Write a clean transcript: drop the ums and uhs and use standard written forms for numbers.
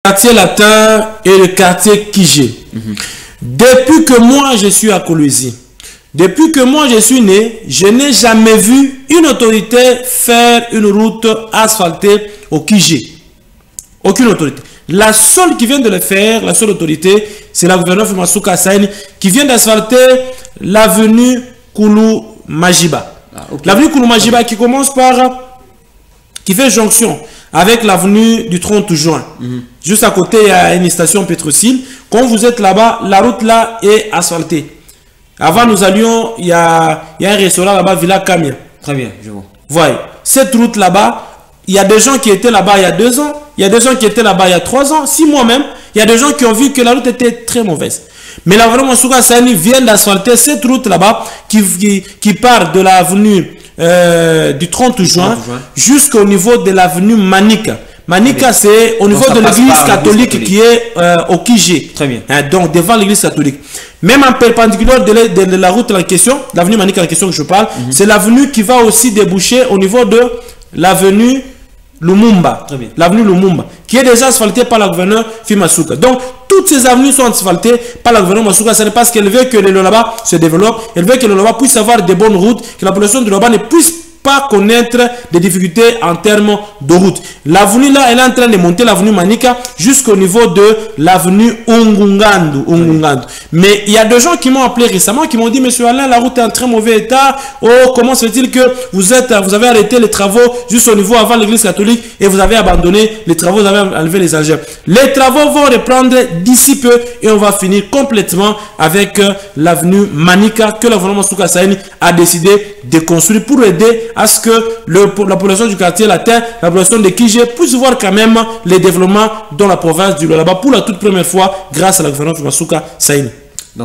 quartier latin et le quartier Kijé. Depuis que moi je suis à Kolwezi, depuis que moi je suis né, je n'ai jamais vu une autorité faire une route asphaltée au Kijé. Aucune autorité. La seule qui vient de le faire, la seule autorité, c'est la gouverneure Masuka Saini qui vient d'asphalter l'avenue Koulou Majiba. L'avenue Koulou Majiba qui commence par, qui fait jonction avec l'avenue du 30 juin. Juste à côté, il y a une station Petrocile. Quand vous êtes là-bas, la route là est asphaltée. Avant, nous allions, il y a un restaurant là-bas, Villa Kamia. Très bien, je vois. Voyez, cette route là-bas, il y a des gens qui étaient là-bas il y a 2 ans, il y a des gens qui étaient là-bas il y a 3 ans, 6 mois même. Il y a des gens qui ont vu que la route était très mauvaise. Mais la gouvernement Masuka Saini vient d'asphalter cette route là-bas qui part de l'avenue du 30 juin jusqu'au niveau de l'avenue Manika. Manika, c'est au niveau de l'église catholique qui est au Kijé. Très bien. Donc, devant l'église catholique. Même en perpendiculaire de la route en question, l'avenue Manika en question que je parle, c'est l'avenue qui va aussi déboucher au niveau de l'avenue Lumumba. L'avenue Lumumba, qui est déjà asphaltée par la gouverneure Masuka. Donc, toutes ces avenues sont asphaltées par la gouverneure Masuka. C'est parce qu'elle veut que le Lolaba se développe, elle veut que le Lolaba puisse avoir des bonnes routes, que la population du Lolaba ne puisse pas connaître des difficultés en termes de route. L'avenue là, elle est en train de monter l'avenue Manika jusqu'au niveau de l'avenue Ungungandu. Mais il y a des gens qui m'ont appelé récemment, qui m'ont dit, monsieur Alain, la route est en très mauvais état. Oh, comment se fait-il que vous avez arrêté les travaux juste au niveau avant l'église catholique et vous avez abandonné les travaux, vous avez enlevé les algèbres. Les travaux vont reprendre d'ici peu et on va finir complètement avec l'avenue Manika que le gouvernement Masuka Saini a décidé de construire pour aider à ce que la population du quartier latin, la population de Kijé puisse voir quand même les développements dans la province du Lualaba pour la toute première fois grâce à la gouverneure Masuka Saini.